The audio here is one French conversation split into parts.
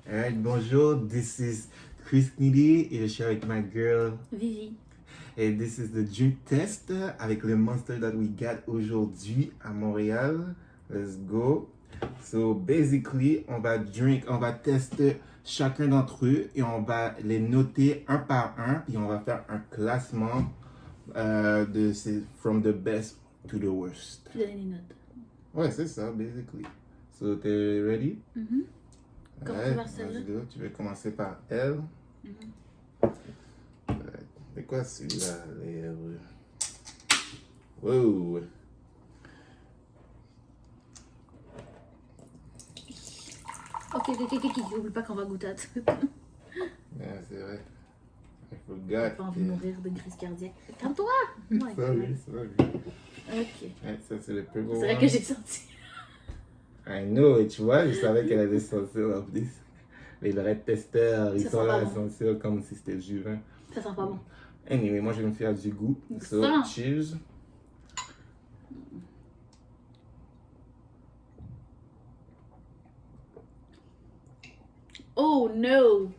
Alright, bonjour, this is Chris Neely et je suis avec ma girl. Vivi. And this is the drink test avec le monster that we got aujourd'hui à Montréal. Let's go. So basically, on va tester chacun d'entre eux et on va les noter un par un puis on va faire un classement from the best to the worst. Puis donner des notes. Ouais, c'est ça, basically. So, t'es ready? Comment Ouais, tu vas celle-là? let's go. Tu veux commencer par elle. C'est quoi celui-là? Wow! Ok, oublie pas qu'on va goûter à tout. Yeah, c'est vrai. I J'ai forgot. pas envie de mourir de crise cardiaque. Calme-toi! Sorry. Ok. Ouais, ça, c'est le purple C'est vrai one. que j'ai senti. I know, et tu vois, je savais qu'elle allait sortir en plus. Les vrais testeurs, ils Ça sont sent là pas à bon. sentir comme si c'était du vin. Ça sent pas bon. Anyway, moi je vais me faire du goût. So, Excellent. cheers. Oh no!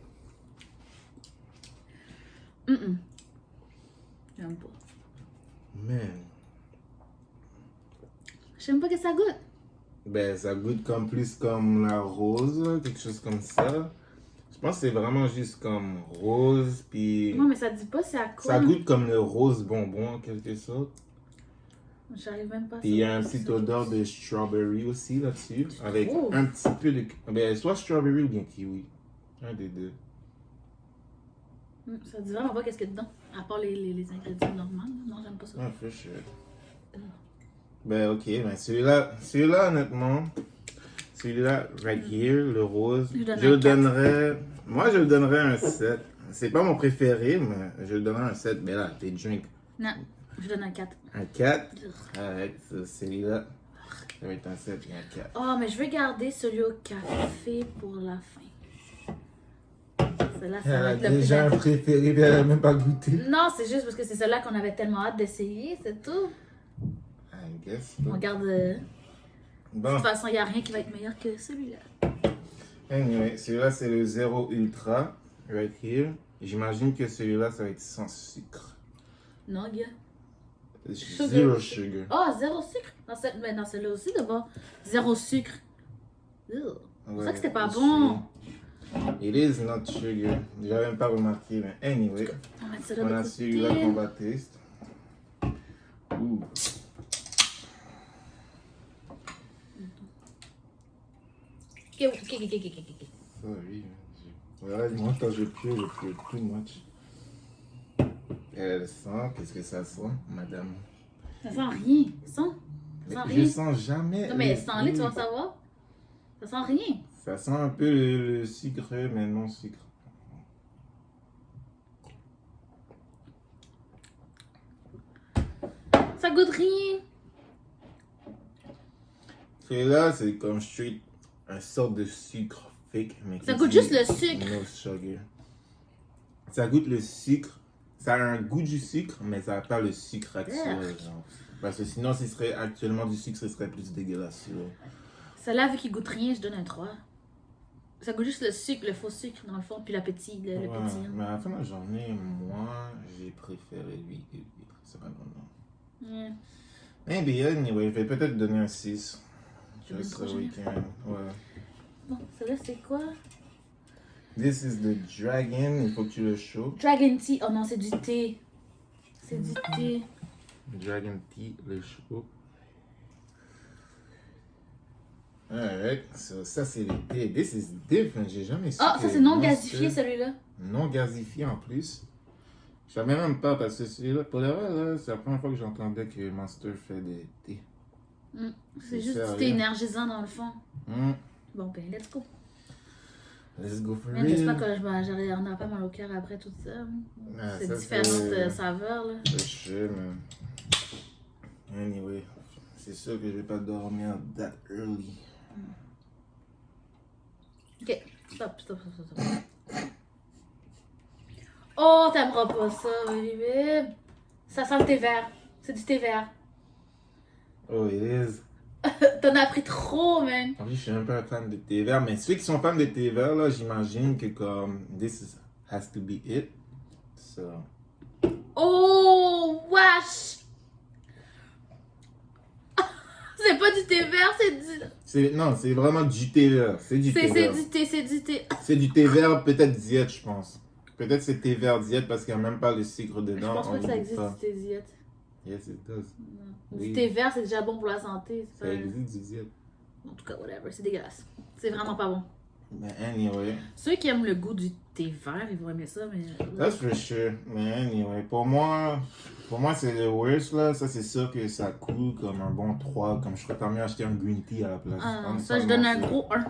J'aime pas. Man. J'aime pas que ça goûte. Ben, ça goûte plus comme la rose, quelque chose comme ça. Je pense que c'est vraiment juste comme rose, puis Non, mais ça dit pas c'est à quoi. ça goûte comme le rose bonbon en quelque sorte. J'arrive même pas à Puis il y a un savoir petit ça. odeur de strawberry aussi là-dessus, avec trouves? un petit peu de... Ben, soit strawberry ou bien kiwi. Un des deux. Ça dit vraiment pas qu'est-ce qu'il y a dedans. À part les ingrédients normaux. Non, j'aime pas ça. Ah, for sure. Ben, ok, ben celui-là honnêtement, celui-là, right here, le rose, Je donne je un le donnerais... Moi, je le donnerais un 7. C'est pas mon préféré, mais je le donnerais un 7. Mais là, tes drinks. Non, je donne un 4. Un 4. Alright, so celui-là, ça va être un 7 et un 4. Oh, mais je vais garder celui au café pour la fin. Celui-là, ça Elle va a être le plus déjà un important. préféré, mais elle a même pas goûté. Non, c'est juste parce que c'est celui-là qu'on avait tellement hâte d'essayer, c'est tout. I guess. On garde. De Bon, toute façon, il n'y a rien qui va être meilleur que celui-là. anyway, celui-là c'est le 0 Ultra, right here. J'imagine que celui-là ça va être sans sucre. Non, gars. Zero sugar. Oh, zéro sucre. Mais dans celui-là aussi, d'abord. Zéro sucre. Ugh. C'est pour ça que c'était pas bon. It is not sugar. J'avais même pas remarqué, mais anyway. On va mettre celui-là On a de celui-là côté. qu'on va tester. Ouh. Ok. Sorry. Voilà, moi quand je pleure too much. Elle sent, qu'est-ce que ça sent, madame? Ça sent rien. Ça sent Mais rien. je sens jamais. Non, mais le sans lait, tu vas goût. savoir. Ça sent rien. Ça sent un peu le sucre, mais non sucre. Ça goûte rien. Celui-là, c'est comme straight un sorte de sucre fake. Mais Ça qui goûte dit juste le sucre. No sugar. Ça goûte le sucre. Ça a un goût du sucre, mais ça n'a pas le sucre actuel. Urgh. Genre. Parce que sinon, ce serait actuellement du sucre, ce serait plus dégueulasse. Tu vois. Celle-là, vu qu'il goûte rien, je donne un 3. Ça goûte juste le sucre, le faux sucre dans le fond, puis l'appétit, le Ouais, pétillant. mais à la fin de la journée, moi, j'ai préféré lui. C'est pas non. Yeah. Maybe, anyway, je vais peut-être donner un 6. Je vais Just trop so we can. Ouais. Bon, celle-là, c'est quoi? This is the dragon. Il faut que tu le show. Dragon Tea. Oh non, c'est du thé. C'est du thé. Dragon Tea, le show. Alright, so, ça c'est le thé. This is different. J'ai jamais su. Ah, que ça c'est non Monster- gasifié celui-là. Non gasifié en plus. Je savais même pas parce que celui-là, pour le vrai, là, c'est la première fois que j'entendais que Monster fait des thés. C'est juste du sérieux. thé énergisant dans le fond. Mm. Bon, ben, let's go. Let's go for Même j'espère real. que on n'aura pas mal au cœur après tout ça. Ah, C'est ça, différentes c'est- saveurs, là. Je sais, mais. Anyway, c'est sûr que je vais pas dormir that early. Ok, stop. Oh, t'aimeras pas ça, baby. Ça sent le thé vert. C'est du thé vert. Oh, it is. T'en as pris trop, man. En plus, je suis un peu fan de thé vert, mais ceux qui sont fans de thé vert, là, j'imagine que comme has to be it. So. Oh, wesh! C'est pas du thé vert, c'est du... Non, c'est vraiment du thé vert. C'est du thé vert. C'est du thé. C'est du thé vert, peut-être diète, je pense. Peut-être c'est thé vert diète parce qu'il n'y a même pas le sucre Je dedans. pense pas on que ça le existe goûte du thé diète. Yes, it does. Du thé vert, c'est déjà bon pour la santé. Ça existe du diète. En tout cas, whatever, c'est dégueulasse. C'est vraiment pas bon. Mais anyway. Ceux qui aiment le goût du thé vert, ils vont aimer ça, mais... That's for sure. Mais anyway, pour moi c'est le worst, là. Ça, c'est sûr que ça coule comme un bon 3. Comme je ferais pas mieux acheter un green tea à la place. Ah, ça, je donne un gros 1.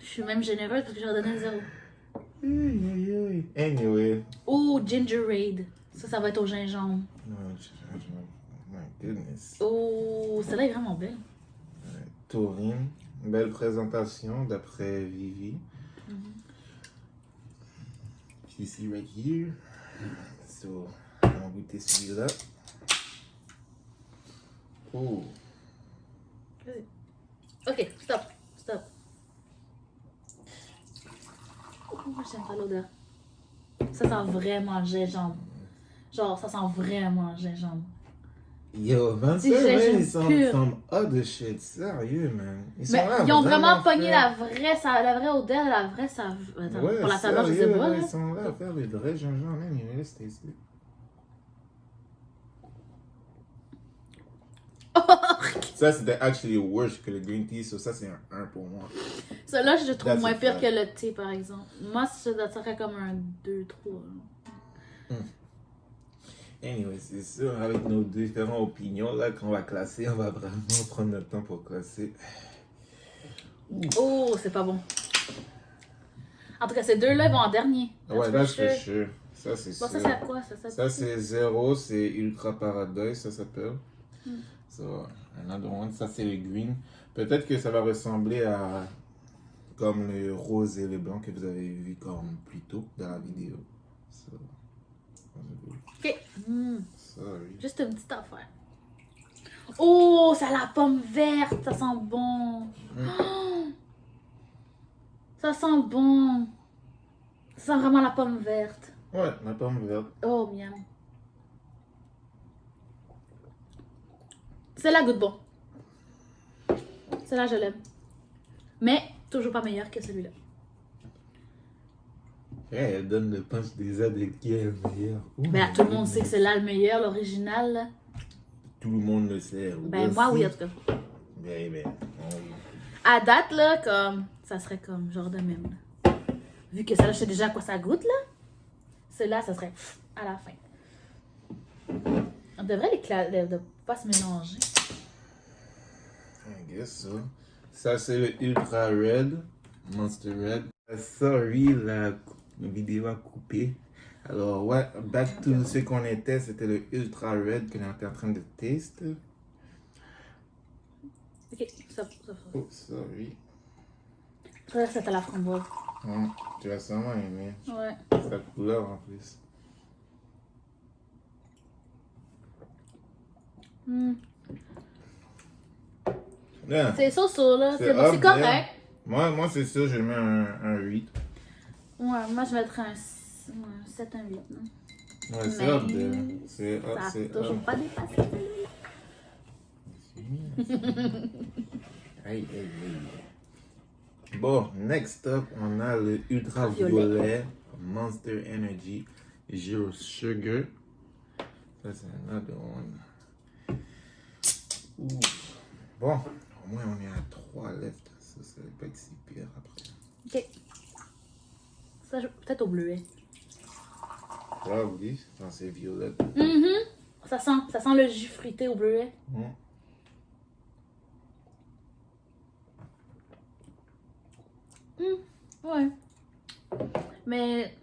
Je suis même généreuse parce que j'aurais donné un 0. Anyway. Oh, Gingerade. Ça va être au gingembre. My goodness. Oh, celle-là est vraiment belle. Taurine. Belle présentation d'après Vivi. You see right here. So, on va goûter celui-là. Oh. Ok, stop. Oh, j'aime pas l'odeur. Ça sent vraiment le gingembre. Genre, ça sent vraiment le gingembre. Yo, 25, man, ils sont hot de shit. Sérieux, man. Ils ont vraiment pogné la vraie odeur, la vraie saveur. Ouais, pour la saveur, je sais pas. Ils sont là à faire le vrai gingembre, man. Ils restent ici. Ça, c'était actually worse que le green tea, so ça, c'est un 1 pour moi. Celui-là, je le trouve moins pire que le thé, par exemple. Moi, ça serait comme un 2, 3. Anyway, c'est sûr, avec nos différentes opinions, là, qu'on va classer, on va vraiment prendre notre temps pour classer. Oh, c'est pas bon. En tout cas, ces deux-là, ils vont en dernier. Ouais, that's for sure. Ça, c'est sûr. Ça, c'est quoi, ça, c'est 0, c'est Ultra Paradise, ça s'appelle. So, another one. Ça, c'est le green. Peut-être que ça va ressembler à comme le rose et le blanc que vous avez vu comme plus tôt dans la vidéo. So, ok. Sorry. Juste une petite affaire. Oh, ça a la pomme verte. Ça sent bon. Oh, ça sent bon. Ça sent vraiment la pomme verte. Ouais, la pomme verte. Oh, miam. Celle-là goûte bon. Celle-là, je l'aime. Mais toujours pas meilleure que celui-là. Ouais, elle donne le punch des aides et qui est le meilleur. Ben là, tout le monde sait que c'est là le meilleur, l'original. Là. Tout le monde le sait. Ben moi, oui, en tout cas. Ben. À date, là, comme ça serait comme genre de même. Là. Vu que ça, là, je sais déjà à quoi ça goûte, là. Celui-là, ça serait à la fin. On devrait ne pas se mélanger. I guess so. Ça, c'est le Ultra Red. Monster Red. Sorry, la vidéo a coupé. Alors, ouais, back to ce qu'on était. C'était le Ultra Red qu'on était en train de tester. Ok, ça. Oh, sorry. Ça, c'était la framboise. Tu vas sûrement aimer. Ouais. Sa couleur en plus. Yeah. C'est so là. C'est bon, correct. Moi c'est sûr, je mets un 8. Ouais, moi, je mettrais un 7, un 8. Non? Ouais, c'est up de. C'est up, Ça c'est n'a toujours pas dépassé. Aïe. Bon, next up, on a le ultraviolet Monster Energy Zero Sugar. Ça, c'est another one. Ouh. Bon, au moins on est à 3 left. Ça va pas être si pire après. Ok. Ça, peut-être au bleuet. Probably, quand c'est violet. Ça sent le jus fruité au bleuet. Ouais. Mais.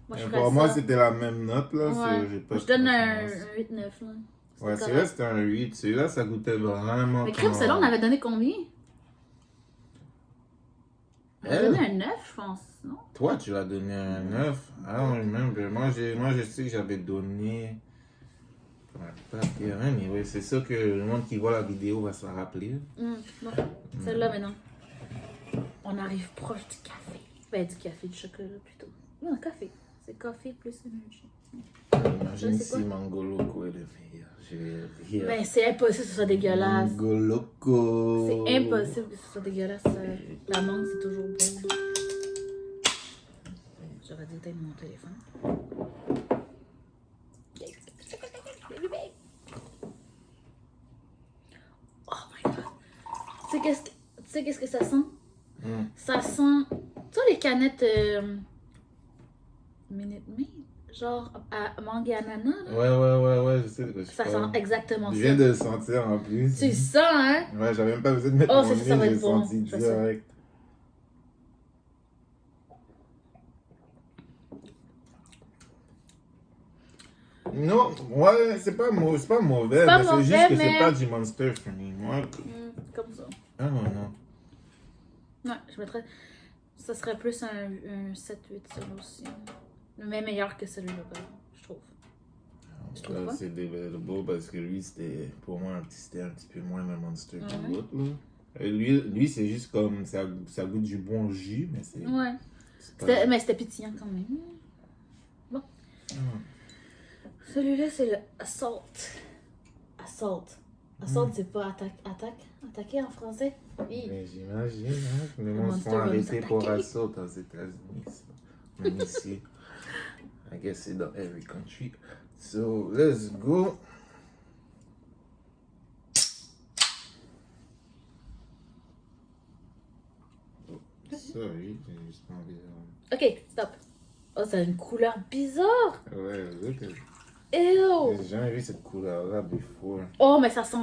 Moi, pour moi, c'était la même note là. Ouais. Je donne un 8-9 là. Ouais, celui-là c'était un 8. Celui-là ça goûtait vraiment. Mais crème, celui-là on avait donné combien? Elle a donné un 9, je pense, non? Toi, tu l'as donné un 9. I don't remember. Moi, je sais que j'avais donné. Pas pire, hein, mais ouais, c'est sûr que le monde qui voit la vidéo va se rappeler. Bon, celle-là maintenant. On arrive proche du café. Ben, du café, du chocolat plutôt. Non, café. C'est café plus énergie. Imagine c'est si quoi? Mango Loco est le meilleur. Je vais rire. Ben, c'est impossible que ce soit dégueulasse. Mango Loco. C'est impossible que ce soit dégueulasse. La mangue, c'est toujours bon. J'aurais dû éteindre mon téléphone. Oh my god. Tu sais qu'est-ce que ça sent? Ça sent. Tu vois les canettes Minute Maid? Genre à mangue et ananas? Là? Ouais, je sais de quoi tu Ça parles. sent exactement Je ça. viens de le sentir en plus. Tu sens, hein? Ouais, j'avais même pas besoin de mettre Oh, mon ça, nez, ça va j'ai être bon. senti Ça, direct. Non, ouais, c'est pas mauvais, C'est pas mais mauvais, c'est juste que mais- c'est pas du Monster for me. Moi, Comme ça. ah non. Ouais, je mettrais. Ça serait plus un 7-8 celui aussi. Mais meilleur que celui-là, par exemple, je trouve. Je trouve pas. C'est debatable parce que lui, c'était, pour moi, c'était un petit peu moins le Monster que Ouais. l'autre. Là. Lui c'est juste comme, ça goûte du bon jus, mais c'est... Ouais. c'est pas- Mais c'était pétillant quand même. Bon. Celui-là, c'est le Assault. Assault. Assault, c'est pas attaquer en français? Oui. Mais j'imagine, hein, les gens se Monster font va nous arrêter pour attaquer. assaut aux États-Unis. Ça. Même ici. I guess c'est dans every country. So, let's go. Sorry, j'ai juste envie de... Ok, stop. Oh, ça a une couleur bizarre. Ouais, look at... Ew. J'ai jamais vu cette couleur-là before. Oh, mais ça sent.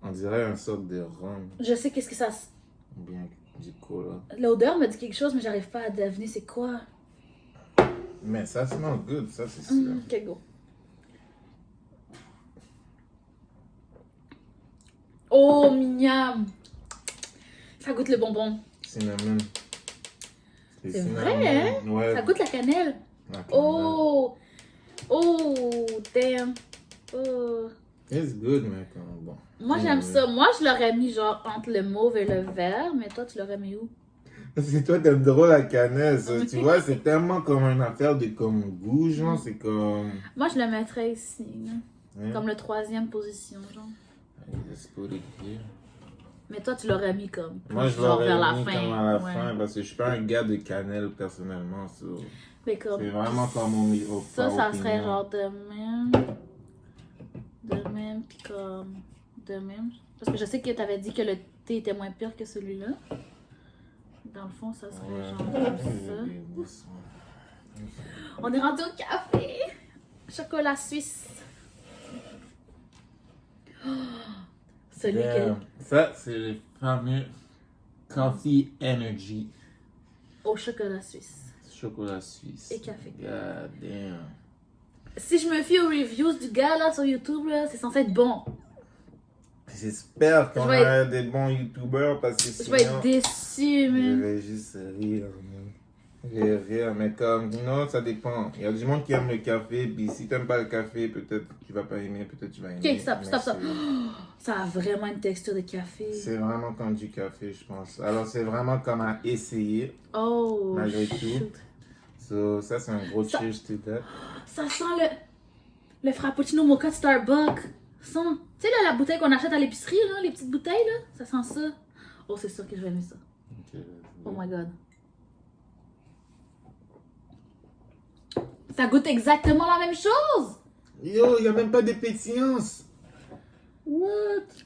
On dirait une sorte de rhum, Je sais qu'est-ce que ça. ou bien du cola. L'odeur me dit quelque chose, mais j'arrive pas à deviner c'est quoi. Mais ça smell good, ça c'est sûr. Ok, go. Oh, miam. Ça goûte le bonbon. Cinnamon. C'est cinnamon. vrai, hein? Ouais. Ça goûte la cannelle. la cannelle. Oh. Oh, damn. Oh. It's good, mais comme bon. Moi, j'aime ça. Moi, je l'aurais mis genre entre le mauve et le vert, mais toi, tu l'aurais mis où? Parce que toi, t'aimes drôle la cannelle, ça. Tu vois, c'est tellement comme une affaire de comme goût, genre, c'est comme... Moi, je le mettrais ici, là. Hein? Comme le 3e position, genre. Let's put it here. Mais toi, tu l'aurais mis comme. Moi, je genre l'aurais vers la mis fin. comme à la Ouais. fin, parce que je suis pas un gars de cannelle, personnellement, ça. Mais comme. C'est vraiment comme au Ça, par ça serait opinion. genre de même. De même, puis comme. De même. Parce que je sais que t'avais dit que le thé était moins pire que celui-là. Dans le fond, ça serait Ouais. genre comme ça. On est rendu au café. Chocolat suisse. Oh, celui Yeah. Ça, c'est le fameux Coffee Energy au chocolat suisse. chocolat suisse. Et café. God damn. Si je me fie aux reviews du gars là sur YouTube, là, c'est censé être bon. J'espère qu'on Je vais a des bons youtubeurs parce que Je sinon, vais être déçue, je man. vais juste rire. Man. Je vais rire, mais comme, non, ça dépend. Il y a du monde qui aime le café, puis si t'aimes pas le café, peut-être tu vas pas aimer, peut-être tu vas aimer. Ok, stop, mais stop, stop. c'est- Ça a vraiment une texture de café. C'est vraiment comme du café, je pense. Alors, c'est vraiment comme à essayer. Oh, Malgré tout. shoot. So, ça, c'est un gros Ça- cheers to that. Ça sent le frappuccino mocha de Starbucks. Ça sent... Tu sais, là, la bouteille qu'on achète à l'épicerie, là, les petites bouteilles, là, ça sent ça. Oh, c'est sûr que je vais aimer ça. Ok, Oh my god. Ça goûte exactement la même chose. Yo, il n'y a même pas de pétillance. What?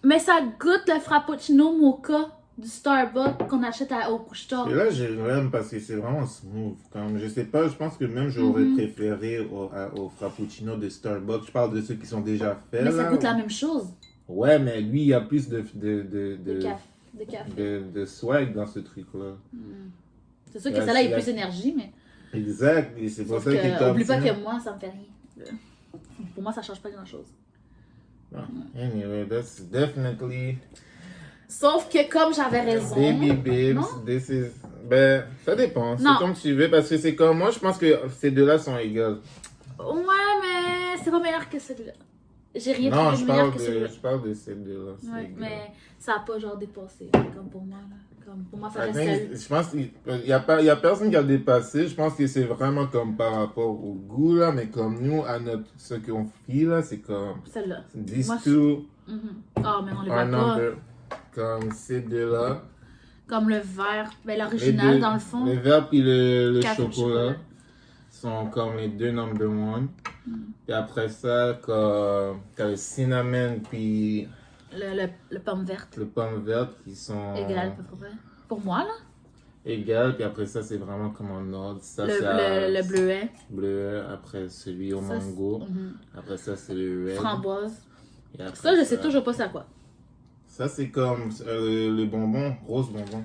Mais ça goûte le frappuccino mocha du Starbucks qu'on achète au couche-tard. Et là, j'aime parce que c'est vraiment smooth. Comme, je sais pas, je pense que même j'aurais préféré au frappuccino de Starbucks. Je parle de ceux qui sont déjà faits. Mais ça là. goûte la même chose. Ouais, mais lui, il y a plus de De café. swag dans ce truc-là. C'est sûr que Ouais, celle-là c'est est la- plus énergie, mais... Exact, et c'est pour Sauf ça qu'il est que, comme oublie pas ça. que moi, ça me fait rien. Pour moi, ça change pas grand-chose. Anyway, that's definitely Sauf que comme j'avais raison... baby babes. Non? This is Ben, ça dépend. C'est Non. comme tu veux, parce que c'est comme moi, je pense que ces deux-là sont égales. Ouais, mais c'est pas meilleur que celui-là. J'ai rien Non, trouvé de meilleur que celui-là. je parle de ces deux-là. c'est Ouais, égal. mais ça a pas genre dépassé, comme pour moi. Là. Comme pour moi, ça I reste think celle. je pense qu'il y a personne qui a dépassé. Je pense que c'est vraiment comme par rapport au goût, là. Mais comme nous, à notre, ce qu'on fait, là, c'est comme Celle-là. these Moi, two Ah, mais on les voit are pas. number. Comme ces deux-là. Comme le vert. Ben, Les l'original, deux- dans le fond. Le vert puis le Café chocolat sont comme les deux number one. Et après ça, comme t'as le cinnamon puis Le pomme verte. le pomme verte qui sont Égal, à peu près. Pour moi, là. égales. Puis après ça, c'est vraiment comme en ordre. Ça, c'est Le bleuet. bleu. Après celui au Ça, c'est- mango. Après ça, c'est le red. Framboise. Et après Ça, je sais toujours pas c'est à quoi. Ça, c'est comme le bonbon, rose bonbon.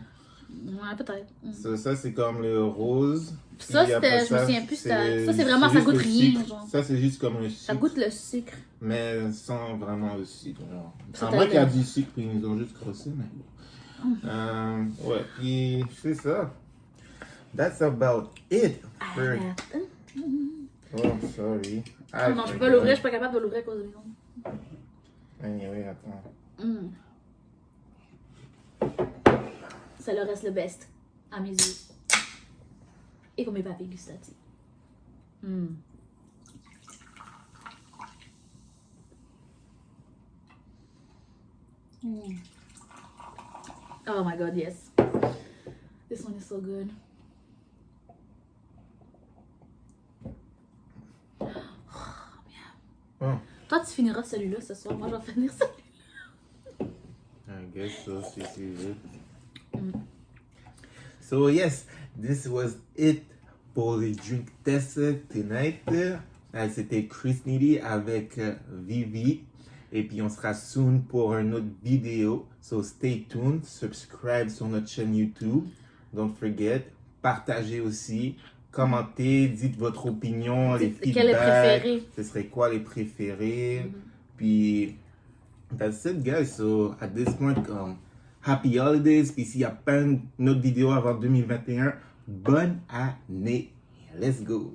Ouais, peut-être. Ça, c'est comme le rose. Ça, Puis après je me souviens plus. Ça, c'est vraiment, ça juste goûte le rien. sucre. Genre. Ça, c'est juste comme le sucre. Ça goûte le sucre. Mais sans vraiment le sucre. Genre. Ça À moins qu'il y a t'aide. du sucre, puis ils nous ont juste crossé, mais bon. Ouais, puis c'est ça. That's about it. for- Oh, sorry. Non, je peux pas l'ouvrir, je suis pas capable de l'ouvrir à cause de mes ongles. Anyway, attends. Ça leur reste le best, à mes yeux. Et pour mes papilles gustatives. Oh my god, yes. This one is so good. Oh, Toi, tu finiras celui-là ce soir. Moi, je vais finir celui-là. I guess so, si tu veux. So yes, this was it pour le drink test tonight. C'était Chris Needy avec Vivi. Et puis on sera soon pour une autre vidéo. So stay tuned, subscribe sur notre chaîne YouTube. Don't forget, partagez aussi, commentez, dites votre opinion, les feedbacks. Quel est préféré? Ce serait quoi les préférés? Puis that's it guys. So at this point, happy holidays. Puis s'il y a pas une autre vidéo avant 2021, bonne année. Let's go.